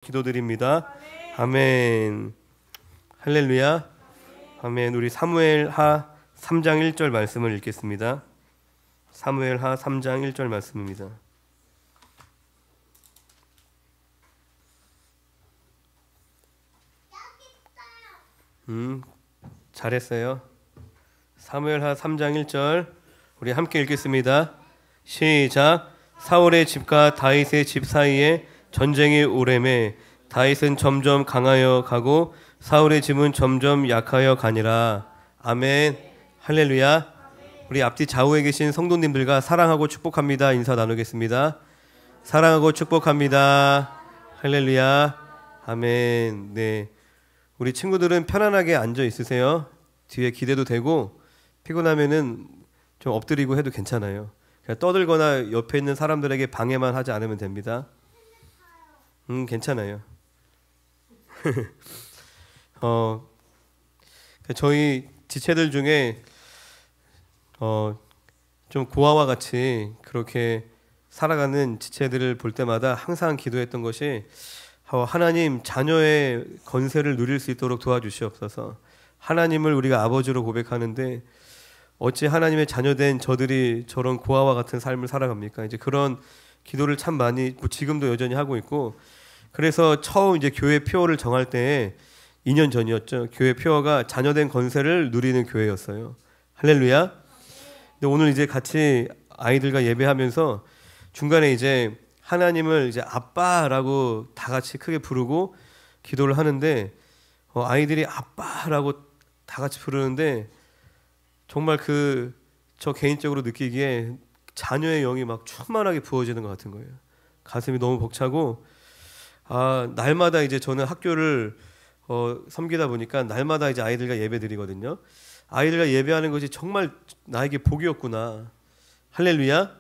기도드립니다. 아멘. 할렐루야. 아멘. 우리 사무엘하 3장 1절 말씀을 읽겠습니다. 사무엘하 3장 1절 말씀입니다. 잘했어요. 사무엘하 3장 1절 우리 함께 읽겠습니다. 시작. 사울의 집과 다윗의 집 사이에 전쟁이 오래매 다윗은 점점 강하여 가고 사울의 집은 점점 약하여 가니라. 아멘. 할렐루야. 우리 앞뒤 좌우에 계신 성도님들과 사랑하고 축복합니다 인사 나누겠습니다. 사랑하고 축복합니다. 할렐루야. 아멘. 네, 우리 친구들은 편안하게 앉아 있으세요. 뒤에 기대도 되고 피곤하면은 좀 엎드리고 해도 괜찮아요. 그냥 떠들거나 옆에 있는 사람들에게 방해만 하지 않으면 됩니다. 괜찮아요. 저희 지체들 중에 좀 고아와 같이 그렇게 살아가는 지체들을 볼 때마다 항상 기도했던 것이 하나님, 자녀의 건세를 누릴 수 있도록 도와주시옵소서. 하나님을 우리가 아버지로 고백하는데 어찌 하나님의 자녀된 저들이 저런 고아와 같은 삶을 살아갑니까? 이제 그런 기도를 참 많이, 지금도 여전히 하고 있고, 그래서 처음 이제 교회 표어를 정할 때에 2년 전이었죠. 교회 표어가 자녀된 건세를 누리는 교회였어요. 할렐루야. 근데 오늘 이제 같이 아이들과 예배하면서 중간에 이제 하나님을 이제 아빠라고 다 같이 크게 부르고 기도를 하는데 아이들이 아빠라고 다 같이 부르는데 정말 저 개인적으로 느끼기에 자녀의 영이 막 충만하게 부어지는 것 같은 거예요. 가슴이 너무 벅차고, 날마다 이제 저는 학교를 섬기다 보니까 날마다 이제 아이들과 예배 드리거든요. 아이들과 예배하는 것이 정말 나에게 복이었구나. 할렐루야.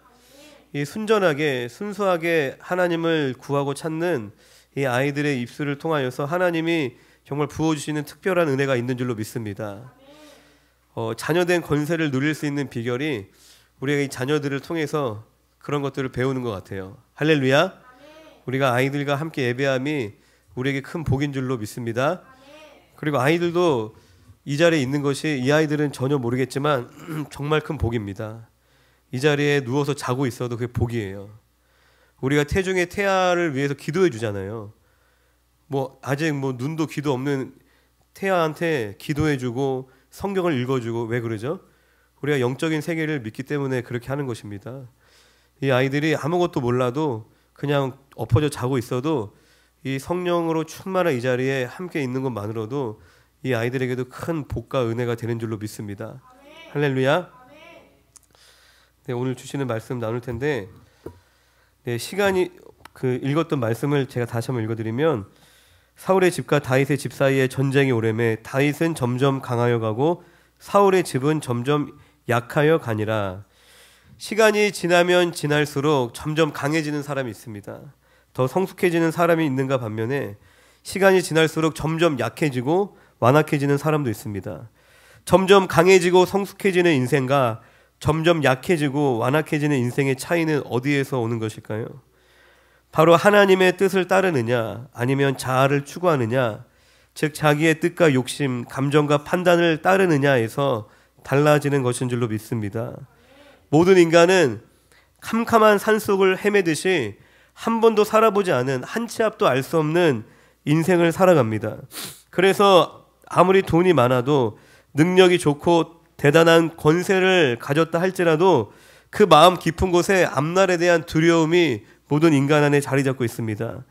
이 순전하게 순수하게 하나님을 구하고 찾는 이 아이들의 입술을 통하여서 하나님이 정말 부어주시는 특별한 은혜가 있는 줄로 믿습니다. 자녀된 건세를 누릴 수 있는 비결이 우리가 이 자녀들을 통해서 그런 것들을 배우는 것 같아요. 할렐루야. 우리가 아이들과 함께 예배함이 우리에게 큰 복인 줄로 믿습니다. 그리고 아이들도 이 자리에 있는 것이, 이 아이들은 전혀 모르겠지만 정말 큰 복입니다. 이 자리에 누워서 자고 있어도 그게 복이에요. 우리가 태중의 태아를 위해서 기도해 주잖아요. 아직 눈도 귀도 없는 태아한테 기도해 주고 성경을 읽어 주고. 왜 그러죠? 우리가 영적인 세계를 믿기 때문에 그렇게 하는 것입니다. 이 아이들이 아무것도 몰라도 그냥 엎어져 자고 있어도 이 성령으로 충만한 이 자리에 함께 있는 것만으로도 이 아이들에게도 큰 복과 은혜가 되는 줄로 믿습니다. 할렐루야. 네, 오늘 주시는 말씀 나눌 텐데, 네, 시간이 읽었던 말씀을 제가 다시 한번 읽어드리면, 사울의 집과 다윗의 집 사이에 전쟁이 오래매 다윗은 점점 강하여 가고 사울의 집은 점점 약하여 가니라. 시간이 지나면 지날수록 점점 강해지는 사람이 있습니다. 더 성숙해지는 사람이 있는가 반면에 시간이 지날수록 점점 약해지고 완악해지는 사람도 있습니다. 점점 강해지고 성숙해지는 인생과 점점 약해지고 완악해지는 인생의 차이는 어디에서 오는 것일까요? 바로 하나님의 뜻을 따르느냐 아니면 자아를 추구하느냐, 즉 자기의 뜻과 욕심, 감정과 판단을 따르느냐에서 달라지는 것인 줄로 믿습니다. 모든 인간은 캄캄한 산속을 헤매듯이 한 번도 살아보지 않은, 한 치 앞도 알 수 없는 인생을 살아갑니다. 그래서 아무리 돈이 많아도 능력이 좋고 대단한 권세를 가졌다 할지라도 그 마음 깊은 곳에 앞날에 대한 두려움이 모든 인간 안에 자리 잡고 있습니다.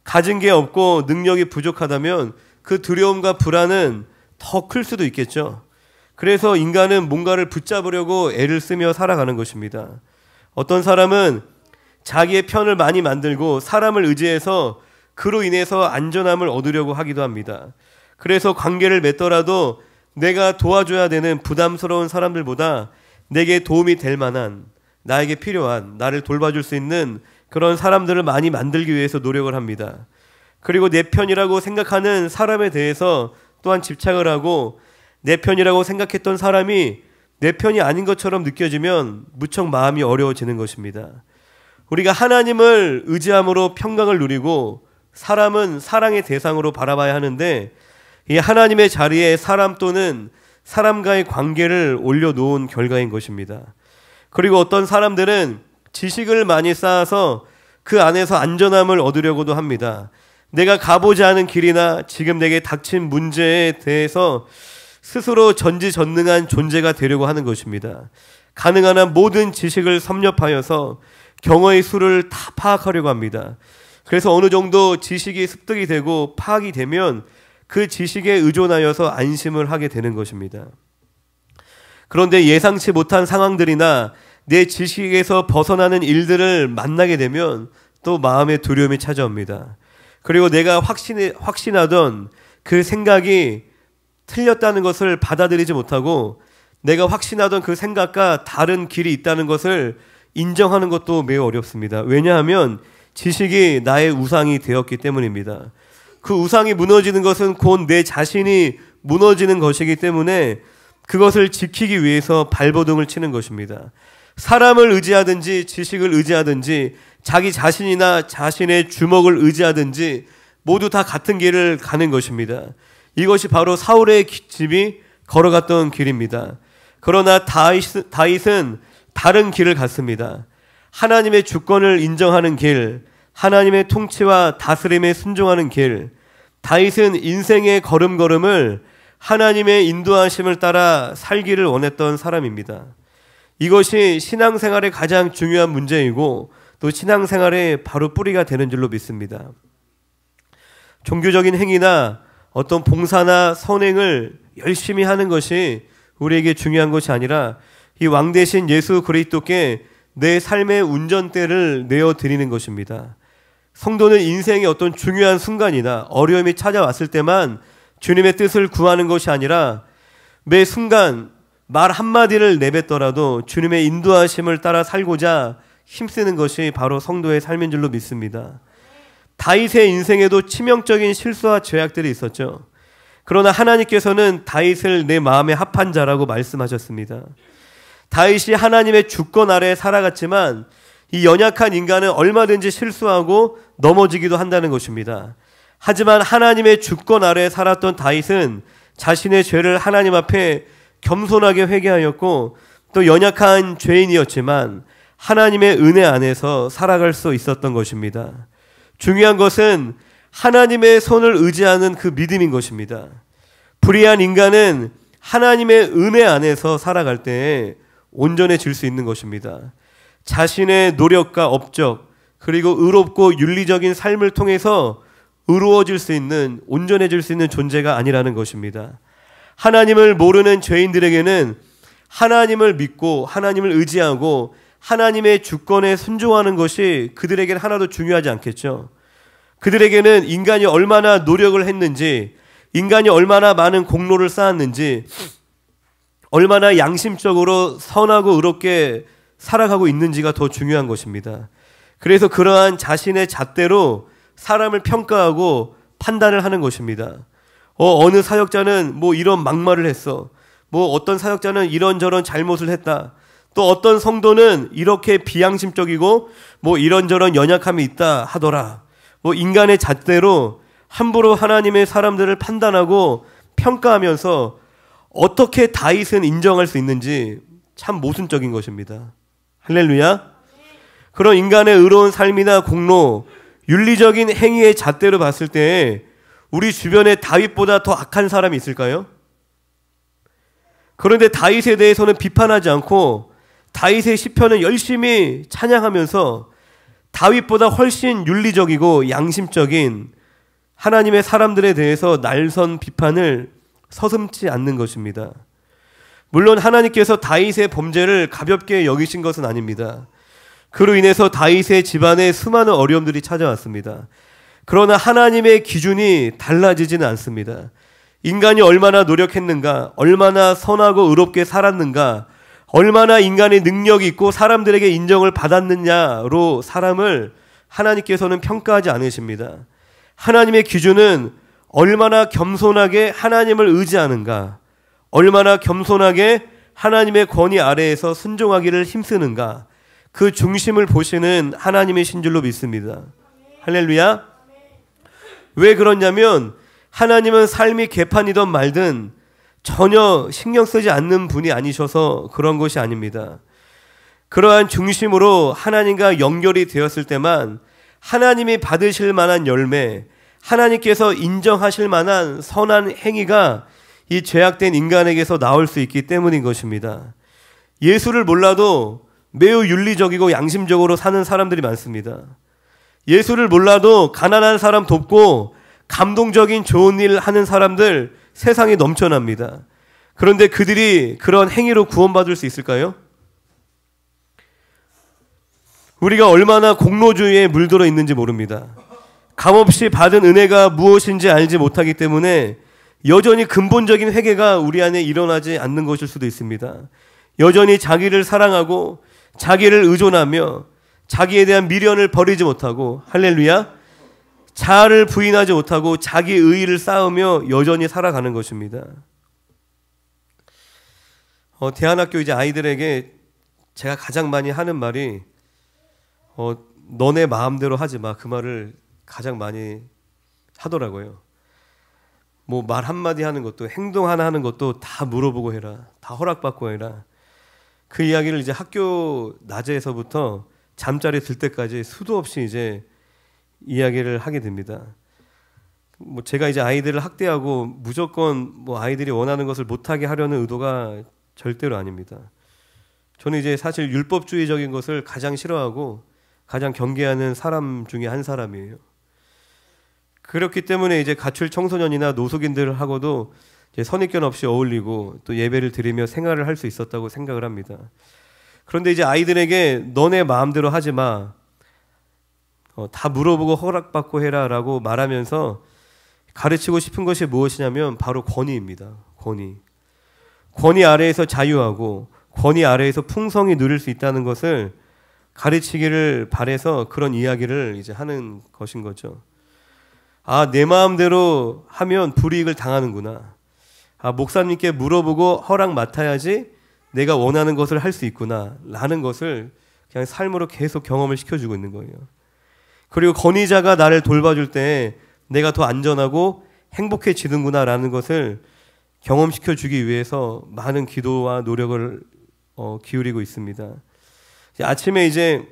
가진 게 없고 능력이 부족하다면 그 두려움과 불안은 더 클 수도 있겠죠. 그래서 인간은 뭔가를 붙잡으려고 애를 쓰며 살아가는 것입니다. 어떤 사람은 자기의 편을 많이 만들고 사람을 의지해서 그로 인해서 안전함을 얻으려고 하기도 합니다. 그래서 관계를 맺더라도 내가 도와줘야 되는 부담스러운 사람들보다 내게 도움이 될 만한, 나에게 필요한, 나를 돌봐줄 수 있는 그런 사람들을 많이 만들기 위해서 노력을 합니다. 그리고 내 편이라고 생각하는 사람에 대해서 또한 집착을 하고, 내 편이라고 생각했던 사람이 내 편이 아닌 것처럼 느껴지면 무척 마음이 어려워지는 것입니다. 우리가 하나님을 의지함으로 평강을 누리고 사람은 사랑의 대상으로 바라봐야 하는데 이 하나님의 자리에 사람 또는 사람과의 관계를 올려놓은 결과인 것입니다. 그리고 어떤 사람들은 지식을 많이 쌓아서 그 안에서 안전함을 얻으려고도 합니다. 내가 가보지 않은 길이나 지금 내게 닥친 문제에 대해서 스스로 전지전능한 존재가 되려고 하는 것입니다. 가능한 한 모든 지식을 섭렵하여서 경어의 수를 다 파악하려고 합니다. 그래서 어느 정도 지식이 습득이 되고 파악이 되면 그 지식에 의존하여서 안심을 하게 되는 것입니다. 그런데 예상치 못한 상황들이나 내 지식에서 벗어나는 일들을 만나게 되면 또 마음의 두려움이 찾아옵니다. 그리고 내가 확신하던 그 생각이 틀렸다는 것을 받아들이지 못하고 내가 확신하던 그 생각과 다른 길이 있다는 것을 인정하는 것도 매우 어렵습니다. 왜냐하면 지식이 나의 우상이 되었기 때문입니다. 그 우상이 무너지는 것은 곧 내 자신이 무너지는 것이기 때문에 그것을 지키기 위해서 발버둥을 치는 것입니다. 사람을 의지하든지 지식을 의지하든지 자기 자신이나 자신의 주먹을 의지하든지 모두 다 같은 길을 가는 것입니다. 이것이 바로 사울의 집이 걸어갔던 길입니다. 그러나 다윗은 다른 길을 갔습니다. 하나님의 주권을 인정하는 길, 하나님의 통치와 다스림에 순종하는 길. 다윗은 인생의 걸음걸음을 하나님의 인도하심을 따라 살기를 원했던 사람입니다. 이것이 신앙생활의 가장 중요한 문제이고 또 신앙생활의 바로 뿌리가 되는 줄로 믿습니다. 종교적인 행위나 어떤 봉사나 선행을 열심히 하는 것이 우리에게 중요한 것이 아니라 이 왕 대신 예수 그리스도께 내 삶의 운전대를 내어드리는 것입니다. 성도는 인생의 어떤 중요한 순간이나 어려움이 찾아왔을 때만 주님의 뜻을 구하는 것이 아니라 매 순간 말 한마디를 내뱉더라도 주님의 인도하심을 따라 살고자 힘쓰는 것이 바로 성도의 삶인 줄로 믿습니다. 다윗의 인생에도 치명적인 실수와 죄악들이 있었죠. 그러나 하나님께서는 다윗을 내 마음에 합한 자라고 말씀하셨습니다. 다윗이 하나님의 주권 아래에 살아갔지만 이 연약한 인간은 얼마든지 실수하고 넘어지기도 한다는 것입니다. 하지만 하나님의 주권 아래에 살았던 다윗은 자신의 죄를 하나님 앞에 겸손하게 회개하였고 또 연약한 죄인이었지만 하나님의 은혜 안에서 살아갈 수 있었던 것입니다. 중요한 것은 하나님의 손을 의지하는 그 믿음인 것입니다. 불의한 인간은 하나님의 은혜 안에서 살아갈 때 온전해질 수 있는 것입니다. 자신의 노력과 업적 그리고 의롭고 윤리적인 삶을 통해서 의로워질 수 있는, 온전해질 수 있는 존재가 아니라는 것입니다. 하나님을 모르는 죄인들에게는 하나님을 믿고 하나님을 의지하고 하나님의 주권에 순종하는 것이 그들에게는 하나도 중요하지 않겠죠. 그들에게는 인간이 얼마나 노력을 했는지, 인간이 얼마나 많은 공로를 쌓았는지, 얼마나 양심적으로 선하고 의롭게 살아가고 있는지가 더 중요한 것입니다. 그래서 그러한 자신의 잣대로 사람을 평가하고 판단을 하는 것입니다. 어느 사역자는 뭐 이런 막말을 했어. 뭐 어떤 사역자는 이런저런 잘못을 했다. 또 어떤 성도는 이렇게 비양심적이고 뭐 이런저런 연약함이 있다 하더라. 뭐 인간의 잣대로 함부로 하나님의 사람들을 판단하고 평가하면서 어떻게 다윗은 인정할 수 있는지 참 모순적인 것입니다. 할렐루야. 그런 인간의 의로운 삶이나 공로, 윤리적인 행위의 잣대로 봤을 때 우리 주변에 다윗보다 더 악한 사람이 있을까요? 그런데 다윗에 대해서는 비판하지 않고 다윗의 시편을 열심히 찬양하면서 다윗보다 훨씬 윤리적이고 양심적인 하나님의 사람들에 대해서 날선 비판을 서슴지 않는 것입니다. 물론 하나님께서 다윗의 범죄를 가볍게 여기신 것은 아닙니다. 그로 인해서 다윗의 집안에 수많은 어려움들이 찾아왔습니다. 그러나 하나님의 기준이 달라지지는 않습니다. 인간이 얼마나 노력했는가, 얼마나 선하고 의롭게 살았는가, 얼마나 인간의 능력이 있고 사람들에게 인정을 받았느냐로 사람을 하나님께서는 평가하지 않으십니다. 하나님의 기준은 얼마나 겸손하게 하나님을 의지하는가, 얼마나 겸손하게 하나님의 권위 아래에서 순종하기를 힘쓰는가, 그 중심을 보시는 하나님의 신줄로 믿습니다. 할렐루야. 왜 그러냐면 하나님은 삶이 개판이든 말든 전혀 신경 쓰지 않는 분이 아니셔서 그런 것이 아닙니다. 그러한 중심으로 하나님과 연결이 되었을 때만 하나님이 받으실 만한 열매, 하나님께서 인정하실 만한 선한 행위가 이 죄악된 인간에게서 나올 수 있기 때문인 것입니다. 예수를 몰라도 매우 윤리적이고 양심적으로 사는 사람들이 많습니다. 예수를 몰라도 가난한 사람 돕고 감동적인 좋은 일 하는 사람들 세상에 넘쳐납니다. 그런데 그들이 그런 행위로 구원받을 수 있을까요? 우리가 얼마나 공로주의에 물들어 있는지 모릅니다. 값없이 받은 은혜가 무엇인지 알지 못하기 때문에 여전히 근본적인 회개가 우리 안에 일어나지 않는 것일 수도 있습니다. 여전히 자기를 사랑하고 자기를 의존하며 자기에 대한 미련을 버리지 못하고, 할렐루야, 자아를 부인하지 못하고 자기 의의를 쌓으며 여전히 살아가는 것입니다. 대안학교 이제 아이들에게 제가 가장 많이 하는 말이 너네 마음대로 하지 마. 그 말을 가장 많이 하더라고요. 뭐 말 한마디 하는 것도 행동 하나 하는 것도 다 물어보고 해라. 다 허락받고 해라. 그 이야기를 이제 학교 낮에서부터 잠자리 들 때까지 수도 없이 이제 이야기를 하게 됩니다. 뭐 제가 이제 아이들을 학대하고 무조건 뭐 아이들이 원하는 것을 못하게 하려는 의도가 절대로 아닙니다. 저는 이제 사실 율법주의적인 것을 가장 싫어하고 가장 경계하는 사람 중에 한 사람이에요. 그렇기 때문에 이제 가출 청소년이나 노숙인들하고도 이제 선입견 없이 어울리고 또 예배를 드리며 생활을 할 수 있었다고 생각을 합니다. 그런데 이제 아이들에게 너네 마음대로 하지 마. 다 물어보고 허락받고 해라 라고 말하면서 가르치고 싶은 것이 무엇이냐면 바로 권위입니다. 권위 아래에서 자유하고 권위 아래에서 풍성히 누릴 수 있다는 것을 가르치기를 바래서 그런 이야기를 이제 하는 것인 거죠. 아, 내 마음대로 하면 불이익을 당하는구나. 아, 목사님께 물어보고 허락 맡아야지 내가 원하는 것을 할 수 있구나 라는 것을 그냥 삶으로 계속 경험을 시켜주고 있는 거예요. 그리고 권위자가 나를 돌봐줄 때 내가 더 안전하고 행복해지는구나 라는 것을 경험시켜주기 위해서 많은 기도와 노력을 기울이고 있습니다. 아침에 이제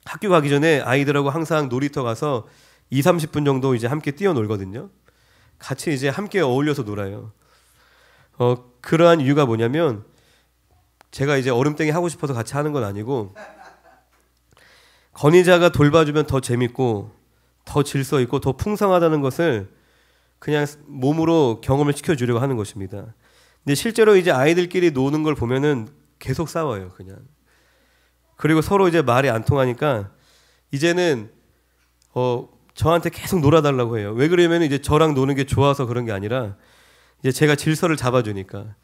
학교 가기 전에 아이들하고 항상 놀이터 가서 20-30분 정도 이제 함께 뛰어놀거든요. 같이 이제 함께 어울려서 놀아요. 그러한 이유가 뭐냐면 제가 이제 얼음땡이 하고 싶어서 같이 하는 건 아니고 권위자가 돌봐주면 더 재밌고 더 질서 있고 더 풍성하다는 것을 그냥 몸으로 경험을 시켜주려고 하는 것입니다. 근데 실제로 이제 아이들끼리 노는 걸 보면은 계속 싸워요, 그냥. 그리고 서로 이제 말이 안 통하니까 이제는 저한테 계속 놀아달라고 해요. 왜 그러냐면 이제 저랑 노는 게 좋아서 그런 게 아니라 이제 제가 질서를 잡아주니까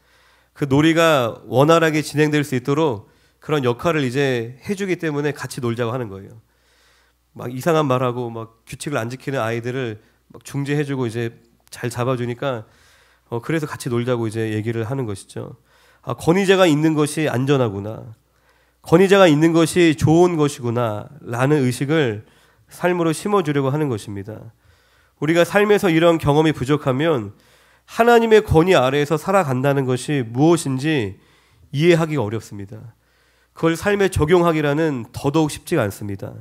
그 놀이가 원활하게 진행될 수 있도록 그런 역할을 이제 해주기 때문에 같이 놀자고 하는 거예요. 막 이상한 말하고 막 규칙을 안 지키는 아이들을 막 중재해주고 이제 잘 잡아주니까 그래서 같이 놀자고 이제 얘기를 하는 것이죠. 아, 권위자가 있는 것이 안전하구나. 권위자가 있는 것이 좋은 것이구나 라는 의식을 삶으로 심어주려고 하는 것입니다. 우리가 삶에서 이런 경험이 부족하면 하나님의 권위 아래에서 살아간다는 것이 무엇인지 이해하기가 어렵습니다. 그걸 삶에 적용하기라는 더더욱 쉽지가 않습니다.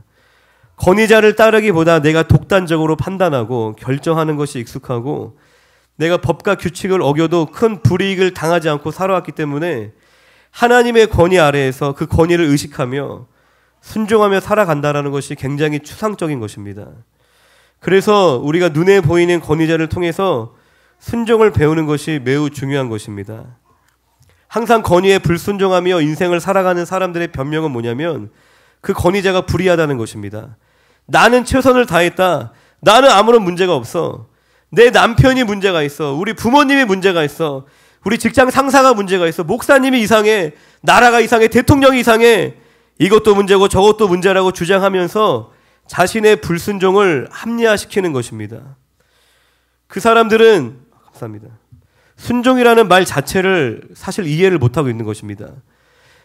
권위자를 따르기보다 내가 독단적으로 판단하고 결정하는 것이 익숙하고 내가 법과 규칙을 어겨도 큰 불이익을 당하지 않고 살아왔기 때문에 하나님의 권위 아래에서 그 권위를 의식하며 순종하며 살아간다는 것이 굉장히 추상적인 것입니다. 그래서 우리가 눈에 보이는 권위자를 통해서 순종을 배우는 것이 매우 중요한 것입니다. 항상 권위에 불순종하며 인생을 살아가는 사람들의 변명은 뭐냐면 그 권위자가 불의하다는 것입니다. 나는 최선을 다했다. 나는 아무런 문제가 없어. 내 남편이 문제가 있어. 우리 부모님이 문제가 있어. 우리 직장 상사가 문제가 있어. 목사님이 이상해. 나라가 이상해. 대통령이 이상해. 이것도 문제고 저것도 문제라고 주장하면서 자신의 불순종을 합리화시키는 것입니다. 그 사람들은 감사합니다. 순종이라는 말 자체를 사실 이해를 못하고 있는 것입니다.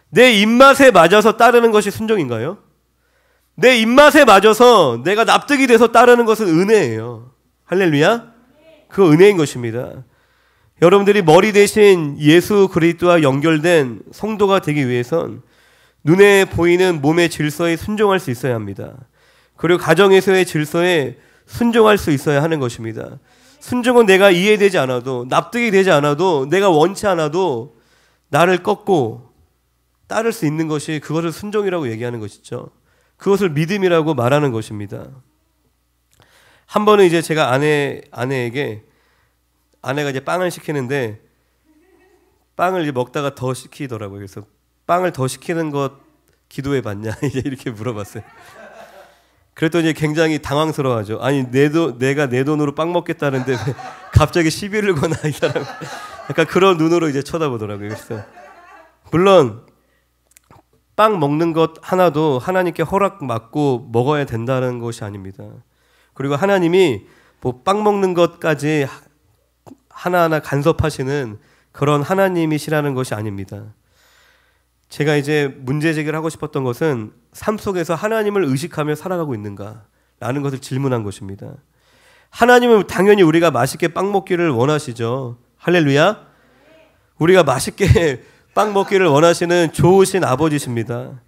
내 입맛에 맞아서 따르는 것이 순종인가요? 내 입맛에 맞아서 내가 납득이 돼서 따르는 것은 은혜예요. 할렐루야. 그 은혜인 것입니다. 여러분들이 머리 대신 예수 그리스도와 연결된 성도가 되기 위해선 눈에 보이는 몸의 질서에 순종할 수 있어야 합니다. 그리고 가정에서의 질서에 순종할 수 있어야 하는 것입니다. 순종은 내가 이해되지 않아도, 납득이 되지 않아도, 내가 원치 않아도 나를 꺾고 따를 수 있는 것이, 그것을 순종이라고 얘기하는 것이죠. 그것을 믿음이라고 말하는 것입니다. 한 번은 이제 제가 아내에게, 아내가 이제 빵을 시키는데 빵을 이제 먹다가 더 시키더라고요. 그래서 빵을 더 시키는 것 기도해 봤냐 이제 이렇게 물어봤어요. 그랬더니 굉장히 당황스러워하죠. 아니 내가 내 돈으로 빵 먹겠다는데 갑자기 시비를 거나 이 사람. 약간 그런 눈으로 이제 쳐다보더라고요. 그래서 물론 빵 먹는 것 하나도 하나님께 허락 받고 먹어야 된다는 것이 아닙니다. 그리고 하나님이 뭐 빵 먹는 것까지 하나하나 간섭하시는 그런 하나님이시라는 것이 아닙니다. 제가 이제 문제 제기를 하고 싶었던 것은 삶 속에서 하나님을 의식하며 살아가고 있는가 라는 것을 질문한 것입니다. 하나님은 당연히 우리가 맛있게 빵 먹기를 원하시죠. 할렐루야. 우리가 맛있게 빵 먹기를 원하시는 좋으신 아버지십니다.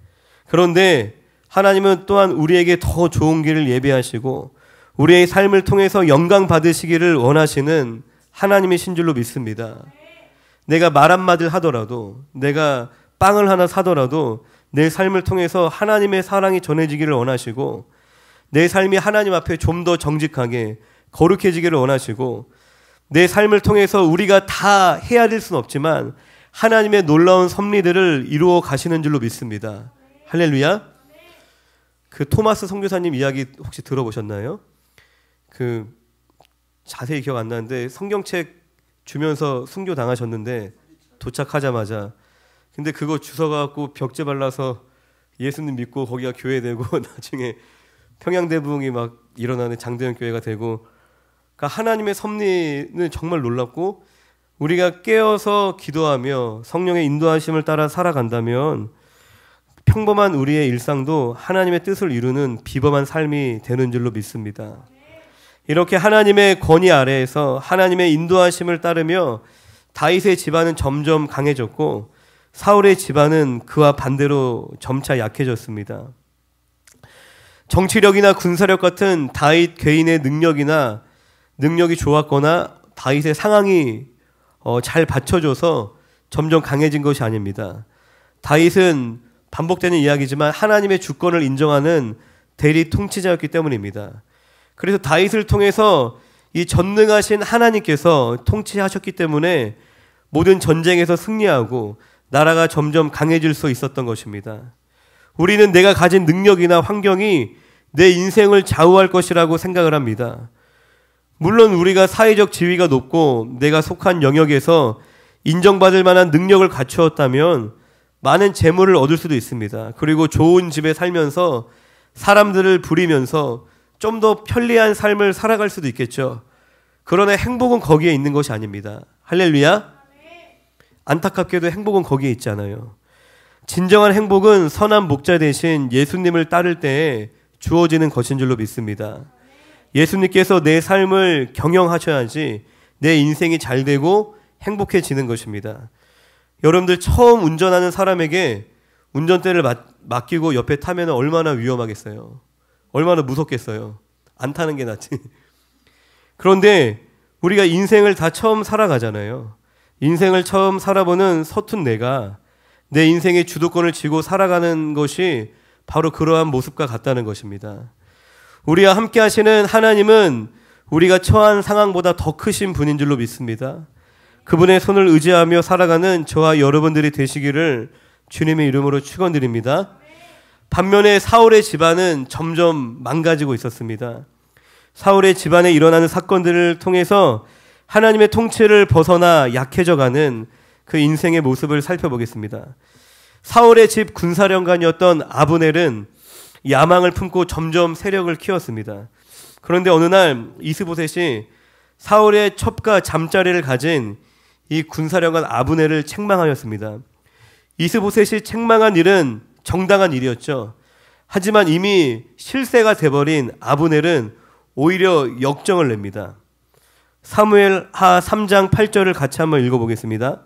그런데 하나님은 또한 우리에게 더 좋은 길을 예비하시고 우리의 삶을 통해서 영광 받으시기를 원하시는 하나님이신 줄로 믿습니다. 내가 말 한마디를 하더라도, 내가 빵을 하나 사더라도 내 삶을 통해서 하나님의 사랑이 전해지기를 원하시고 내 삶이 하나님 앞에 좀 더 정직하게 거룩해지기를 원하시고 내 삶을 통해서 우리가 다 해야 될 수는 없지만 하나님의 놀라운 섭리들을 이루어 가시는 줄로 믿습니다. 할렐루야. 그 토마스 선교사님 이야기 혹시 들어보셨나요? 그 자세히 기억 안 나는데 성경책 주면서 순교 당하셨는데 도착하자마자 근데 그거 주워갖고 벽제 발라서 예수님 믿고 거기가 교회 되고 나중에 평양대부흥이 막 일어나는 장대현 교회가 되고 그러니까 하나님의 섭리는 정말 놀랍고 우리가 깨어서 기도하며 성령의 인도하심을 따라 살아간다면 평범한 우리의 일상도 하나님의 뜻을 이루는 비범한 삶이 되는 줄로 믿습니다. 이렇게 하나님의 권위 아래에서 하나님의 인도하심을 따르며 다윗의 집안은 점점 강해졌고 사울의 집안은 그와 반대로 점차 약해졌습니다. 정치력이나 군사력 같은 다윗 개인의 능력이 좋았거나 다윗의 상황이 잘 받쳐줘서 점점 강해진 것이 아닙니다. 다윗은 반복되는 이야기지만 하나님의 주권을 인정하는 대리 통치자였기 때문입니다. 그래서 다윗을 통해서 이 전능하신 하나님께서 통치하셨기 때문에 모든 전쟁에서 승리하고 나라가 점점 강해질 수 있었던 것입니다. 우리는 내가 가진 능력이나 환경이 내 인생을 좌우할 것이라고 생각을 합니다. 물론 우리가 사회적 지위가 높고 내가 속한 영역에서 인정받을 만한 능력을 갖추었다면 많은 재물을 얻을 수도 있습니다. 그리고 좋은 집에 살면서 사람들을 부리면서 좀 더 편리한 삶을 살아갈 수도 있겠죠. 그러나 행복은 거기에 있는 것이 아닙니다. 할렐루야. 안타깝게도 행복은 거기에 있지 않아요. 진정한 행복은 선한 목자 대신 예수님을 따를 때에 주어지는 것인 줄로 믿습니다. 예수님께서 내 삶을 경영하셔야지 내 인생이 잘 되고 행복해지는 것입니다. 여러분들 처음 운전하는 사람에게 운전대를 맡기고 옆에 타면 얼마나 위험하겠어요. 얼마나 무섭겠어요. 안 타는 게 낫지. 그런데 우리가 인생을 다 처음 살아가잖아요. 인생을 처음 살아보는 서툰 내가 내 인생의 주도권을 쥐고 살아가는 것이 바로 그러한 모습과 같다는 것입니다. 우리와 함께 하시는 하나님은 우리가 처한 상황보다 더 크신 분인 줄로 믿습니다. 그분의 손을 의지하며 살아가는 저와 여러분들이 되시기를 주님의 이름으로 축원드립니다. 반면에 사울의 집안은 점점 망가지고 있었습니다. 사울의 집안에 일어나는 사건들을 통해서 하나님의 통치를 벗어나 약해져가는 그 인생의 모습을 살펴보겠습니다. 사울의 집 군사령관이었던 아브넬은 야망을 품고 점점 세력을 키웠습니다. 그런데 어느 날 이스보셋이 사울의 첩과 잠자리를 가진 이 군사령관 아브넬을 책망하였습니다. 이스보셋이 책망한 일은 정당한 일이었죠. 하지만 이미 실세가 돼버린 아브넬은 오히려 역정을 냅니다. 사무엘하 3장 8절을 같이 한번 읽어보겠습니다.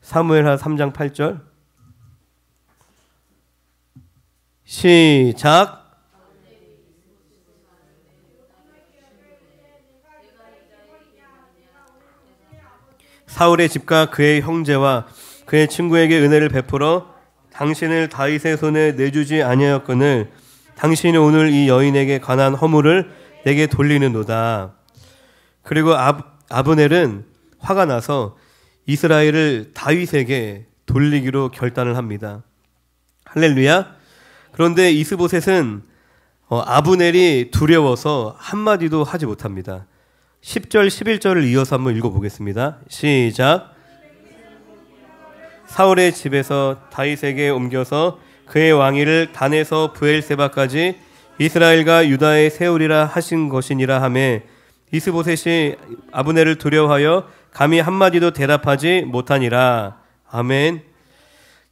사무엘하 3장 8절 시작. 사울의 집과 그의 형제와 그의 친구에게 은혜를 베풀어 당신을 다윗의 손에 내주지 아니하였거늘 당신이 오늘 이 여인에게 관한 허물을 내게 돌리는도다. 그리고 아브넬은 화가 나서 이스라엘을 다윗에게 돌리기로 결단을 합니다. 할렐루야. 그런데 이스보셋은 아브넬이 두려워서 한마디도 하지 못합니다. 10절 11절을 이어서 한번 읽어보겠습니다. 시작. 사울의 집에서 다윗에게 옮겨서 그의 왕위를 단에서 브엘세바까지 이스라엘과 유다에 세우리라 하신 것이니라 하매 이스보셋이 아브넬을 두려워하여 감히 한마디도 대답하지 못하니라. 아멘.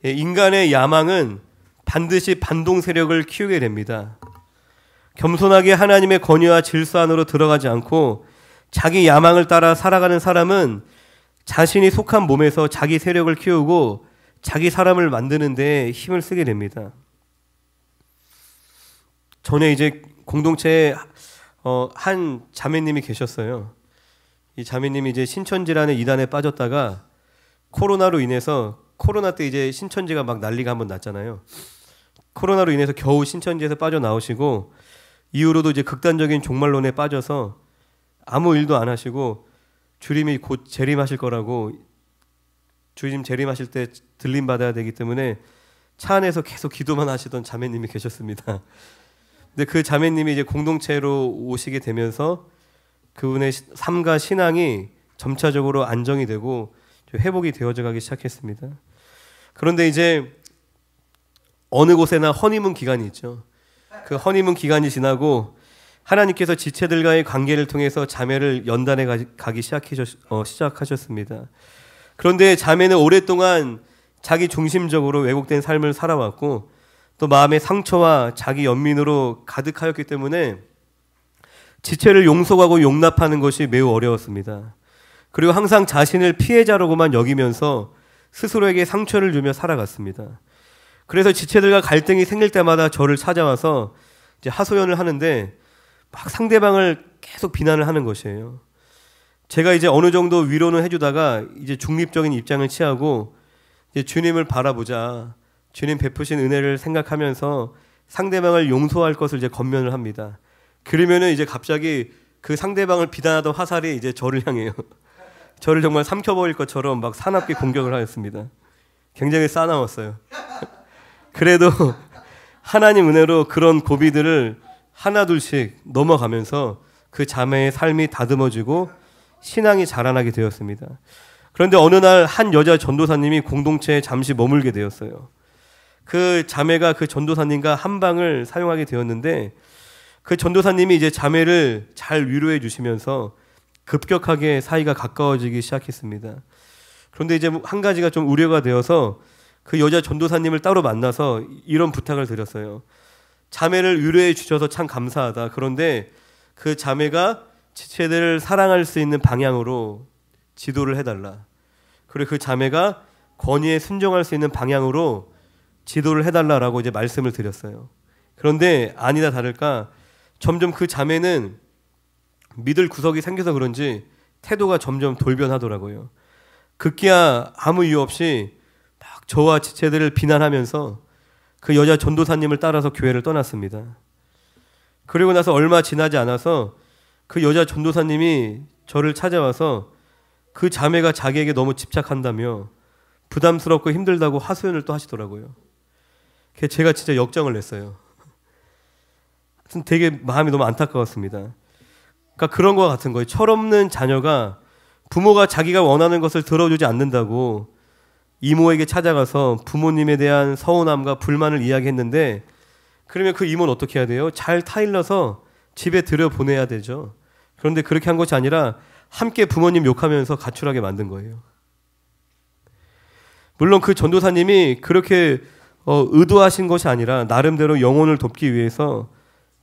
인간의 야망은 반드시 반동 세력을 키우게 됩니다. 겸손하게 하나님의 권위와 질서 안으로 들어가지 않고 자기 야망을 따라 살아가는 사람은 자신이 속한 몸에서 자기 세력을 키우고 자기 사람을 만드는 데 힘을 쓰게 됩니다. 전에 이제 공동체에 한 자매님이 계셨어요. 이 자매님이 이제 신천지라는 이단에 빠졌다가 코로나로 인해서 코로나 때 이제 신천지가 막 난리가 한번 났잖아요. 코로나로 인해서 겨우 신천지에서 빠져나오시고 이후로도 이제 극단적인 종말론에 빠져서 아무 일도 안 하시고 주님이 곧 재림하실 거라고 주님 재림하실 때 들림 받아야 되기 때문에 차 안에서 계속 기도만 하시던 자매님이 계셨습니다. 근데 그 자매님이 이제 공동체로 오시게 되면서 그분의 삶과 신앙이 점차적으로 안정이 되고 회복이 되어져 가기 시작했습니다. 그런데 이제 어느 곳에나 허니문 기간이 있죠. 그 허니문 기간이 지나고 하나님께서 지체들과의 관계를 통해서 자매를 연단해 가기 시작하셨습니다. 그런데 자매는 오랫동안 자기 중심적으로 왜곡된 삶을 살아왔고 또 마음의 상처와 자기 연민으로 가득하였기 때문에 지체를 용서하고 용납하는 것이 매우 어려웠습니다. 그리고 항상 자신을 피해자로만 여기면서 스스로에게 상처를 주며 살아갔습니다. 그래서 지체들과 갈등이 생길 때마다 저를 찾아와서 이제 하소연을 하는데 막 상대방을 계속 비난을 하는 것이에요. 제가 이제 어느 정도 위로는 해주다가 이제 중립적인 입장을 취하고 이제 주님을 바라보자, 주님 베푸신 은혜를 생각하면서 상대방을 용서할 것을 이제 권면을 합니다. 그러면은 이제 갑자기 그 상대방을 비난하던 화살이 이제 저를 향해요. 저를 정말 삼켜버릴 것처럼 막 사납게 공격을 하였습니다. 굉장히 싸나웠어요. 그래도 하나님 은혜로 그런 고비들을 하나둘씩 넘어가면서 그 자매의 삶이 다듬어지고 신앙이 자라나게 되었습니다. 그런데 어느 날 한 여자 전도사님이 공동체에 잠시 머물게 되었어요. 그 자매가 그 전도사님과 한 방을 사용하게 되었는데 그 전도사님이 이제 자매를 잘 위로해 주시면서 급격하게 사이가 가까워지기 시작했습니다. 그런데 이제 한 가지가 좀 우려가 되어서 그 여자 전도사님을 따로 만나서 이런 부탁을 드렸어요. 자매를 위로해 주셔서 참 감사하다. 그런데 그 자매가 지체들을 사랑할 수 있는 방향으로 지도를 해달라. 그리고 그 자매가 권위에 순종할 수 있는 방향으로 지도를 해달라라고 이제 말씀을 드렸어요. 그런데 아니다 다를까 점점 그 자매는 믿을 구석이 생겨서 그런지 태도가 점점 돌변하더라고요. 급기야 아무 이유 없이 막 저와 지체들을 비난하면서 그 여자 전도사님을 따라서 교회를 떠났습니다. 그리고 나서 얼마 지나지 않아서 그 여자 전도사님이 저를 찾아와서 그 자매가 자기에게 너무 집착한다며 부담스럽고 힘들다고 하소연을 또 하시더라고요. 제가 진짜 역정을 냈어요. 하여튼 되게 마음이 너무 안타까웠습니다. 그러니까 그런 거 같은 거예요. 철없는 자녀가 부모가 자기가 원하는 것을 들어주지 않는다고 이모에게 찾아가서 부모님에 대한 서운함과 불만을 이야기했는데 그러면 그 이모는 어떻게 해야 돼요? 잘 타일러서 집에 들여보내야 되죠. 그런데 그렇게 한 것이 아니라 함께 부모님 욕하면서 가출하게 만든 거예요. 물론 그 전도사님이 그렇게 의도하신 것이 아니라 나름대로 영혼을 돕기 위해서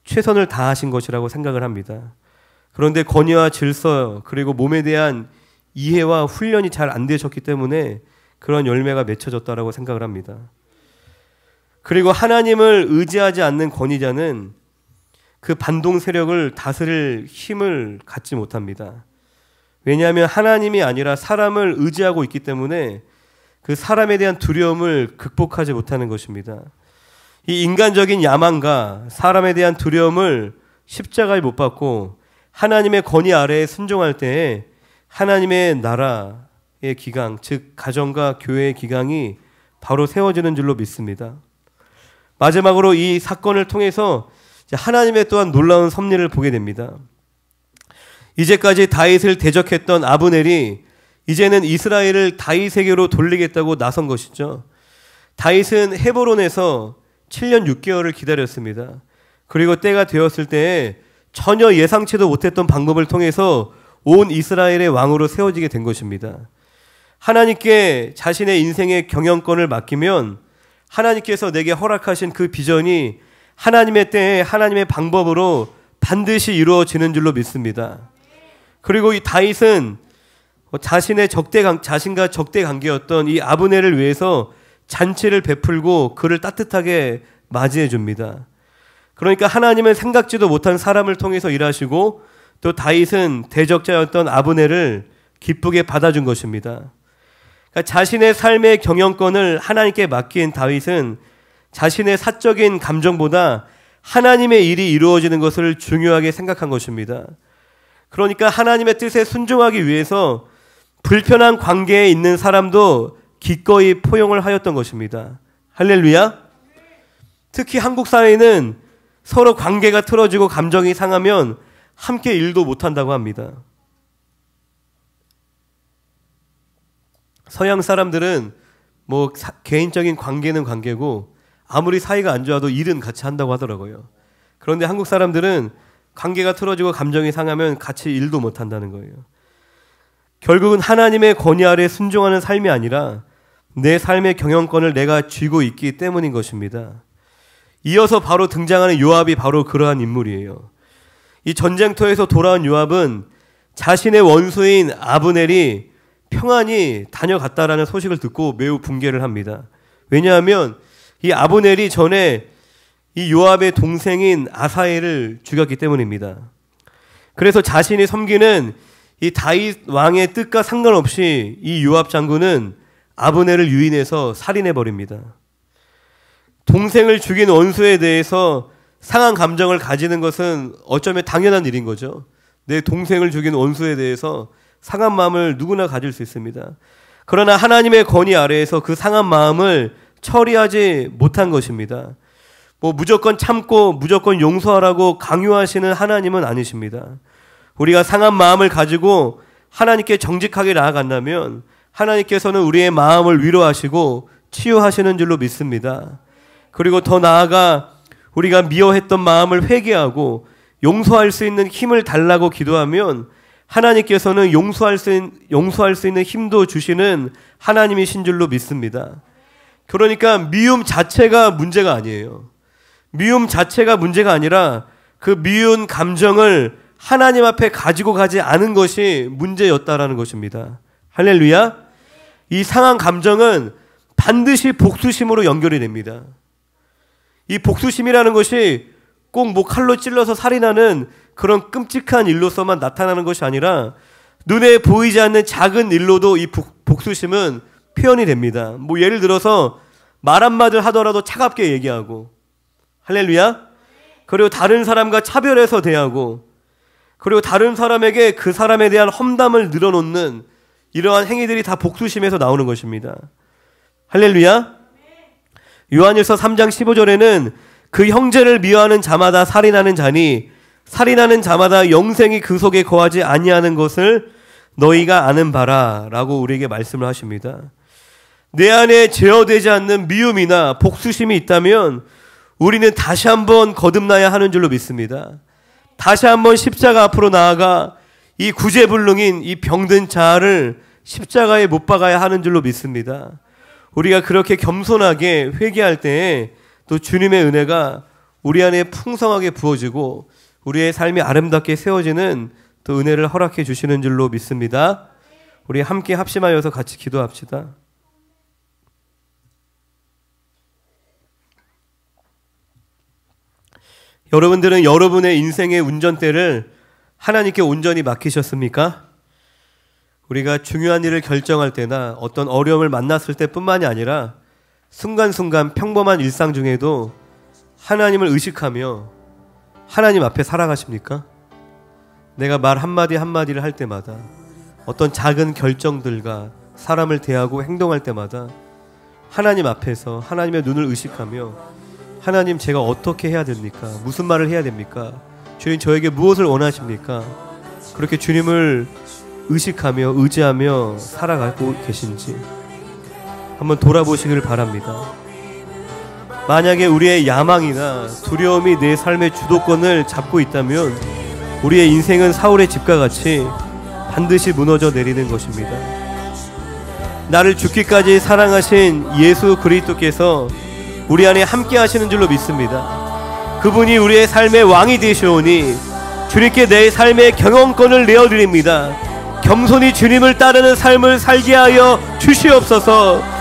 최선을 다하신 것이라고 생각을 합니다. 그런데 권위와 질서 그리고 몸에 대한 이해와 훈련이 잘 안 되셨기 때문에 그런 열매가 맺혀졌다라고 생각을 합니다. 그리고 하나님을 의지하지 않는 권위자는 그 반동 세력을 다스릴 힘을 갖지 못합니다. 왜냐하면 하나님이 아니라 사람을 의지하고 있기 때문에 그 사람에 대한 두려움을 극복하지 못하는 것입니다. 이 인간적인 야망과 사람에 대한 두려움을 십자가에 못 박고 하나님의 권위 아래에 순종할 때에 하나님의 나라의 기강, 즉 가정과 교회의 기강이 바로 세워지는 줄로 믿습니다. 마지막으로 이 사건을 통해서 하나님의 또한 놀라운 섭리를 보게 됩니다. 이제까지 다윗을 대적했던 아브넬이 이제는 이스라엘을 다윗에게로 돌리겠다고 나선 것이죠. 다윗은 헤브론에서 7년 6개월을 기다렸습니다. 그리고 때가 되었을 때에 전혀 예상치도 못했던 방법을 통해서 온 이스라엘의 왕으로 세워지게 된 것입니다. 하나님께 자신의 인생의 경영권을 맡기면 하나님께서 내게 허락하신 그 비전이 하나님의 때에 하나님의 방법으로 반드시 이루어지는 줄로 믿습니다. 그리고 이 다윗은 자신과 적대 관계였던 이 아브넬을 위해서 잔치를 베풀고 그를 따뜻하게 맞이해 줍니다. 그러니까 하나님은 생각지도 못한 사람을 통해서 일하시고 또 다윗은 대적자였던 아브넬을 기쁘게 받아준 것입니다. 그러니까 자신의 삶의 경영권을 하나님께 맡긴 다윗은 자신의 사적인 감정보다 하나님의 일이 이루어지는 것을 중요하게 생각한 것입니다. 그러니까 하나님의 뜻에 순종하기 위해서 불편한 관계에 있는 사람도 기꺼이 포용을 하였던 것입니다. 할렐루야. 특히 한국 사회는 서로 관계가 틀어지고 감정이 상하면 함께 일도 못한다고 합니다. 서양 사람들은 개인적인 관계는 관계고 아무리 사이가 안 좋아도 일은 같이 한다고 하더라고요. 그런데 한국 사람들은 관계가 틀어지고 감정이 상하면 같이 일도 못한다는 거예요. 결국은 하나님의 권위 아래 순종하는 삶이 아니라 내 삶의 경영권을 내가 쥐고 있기 때문인 것입니다. 이어서 바로 등장하는 요압이 바로 그러한 인물이에요. 이 전쟁터에서 돌아온 요압은 자신의 원수인 아브넬이 평안히 다녀갔다라는 소식을 듣고 매우 분개를 합니다. 왜냐하면 이 아브넬이 전에 이 요압의 동생인 아사엘을 죽였기 때문입니다. 그래서 자신이 섬기는 이 다윗 왕의 뜻과 상관없이 이 요압 장군은 아브넬을 유인해서 살인해 버립니다. 동생을 죽인 원수에 대해서 상한 감정을 가지는 것은 어쩌면 당연한 일인 거죠. 내 동생을 죽인 원수에 대해서 상한 마음을 누구나 가질 수 있습니다. 그러나 하나님의 권위 아래에서 그 상한 마음을 처리하지 못한 것입니다. 무조건 참고 무조건 용서하라고 강요하시는 하나님은 아니십니다. 우리가 상한 마음을 가지고 하나님께 정직하게 나아간다면 하나님께서는 우리의 마음을 위로하시고 치유하시는 줄로 믿습니다. 그리고 더 나아가 우리가 미워했던 마음을 회개하고 용서할 수 있는 힘을 달라고 기도하면 하나님께서는 용서할 수 있는 힘도 주시는 하나님이신 줄로 믿습니다. 그러니까 미움 자체가 문제가 아니에요. 미움 자체가 문제가 아니라 그 미운 감정을 하나님 앞에 가지고 가지 않은 것이 문제였다라는 것입니다. 할렐루야. 이 상한 감정은 반드시 복수심으로 연결이 됩니다. 이 복수심이라는 것이 꼭 칼로 찔러서 살인하는 그런 끔찍한 일로서만 나타나는 것이 아니라 눈에 보이지 않는 작은 일로도 이 복수심은 표현이 됩니다. 예를 들어서 말 한마디를 하더라도 차갑게 얘기하고, 할렐루야. 그리고 다른 사람과 차별해서 대하고, 그리고 다른 사람에게 그 사람에 대한 험담을 늘어놓는 이러한 행위들이 다 복수심에서 나오는 것입니다. 할렐루야. 요한일서 3장 15절에는 그 형제를 미워하는 자마다 살인하는 자니 살인하는 자마다 영생이 그 속에 거하지 아니하는 것을 너희가 아는 바라 라고 우리에게 말씀을 하십니다. 내 안에 제어되지 않는 미움이나 복수심이 있다면 우리는 다시 한번 거듭나야 하는 줄로 믿습니다. 다시 한번 십자가 앞으로 나아가 이 구제불능인 이 병든 자를 십자가에 못 박아야 하는 줄로 믿습니다. 우리가 그렇게 겸손하게 회개할 때에 또 주님의 은혜가 우리 안에 풍성하게 부어지고 우리의 삶이 아름답게 세워지는 또 은혜를 허락해 주시는 줄로 믿습니다. 우리 함께 합심하여서 같이 기도합시다. 여러분들은 여러분의 인생의 운전대를 하나님께 온전히 맡기셨습니까? 우리가 중요한 일을 결정할 때나 어떤 어려움을 만났을 때뿐만이 아니라 순간순간 평범한 일상 중에도 하나님을 의식하며 하나님 앞에 살아가십니까? 내가 말 한마디 한마디를 할 때마다 어떤 작은 결정들과 사람을 대하고 행동할 때마다 하나님 앞에서 하나님의 눈을 의식하며 하나님, 제가 어떻게 해야 됩니까? 무슨 말을 해야 됩니까? 주님, 저에게 무엇을 원하십니까? 그렇게 주님을 의식하며 의지하며 살아가고 계신지 한번 돌아보시길 바랍니다. 만약에 우리의 야망이나 두려움이 내 삶의 주도권을 잡고 있다면 우리의 인생은 사울의 집과 같이 반드시 무너져 내리는 것입니다. 나를 죽기까지 사랑하신 예수 그리스도께서 우리 안에 함께 하시는 줄로 믿습니다. 그분이 우리의 삶의 왕이 되시오니 주님께 내 삶의 경영권을 내어드립니다. 겸손히 주님을 따르는 삶을 살게 하여 주시옵소서.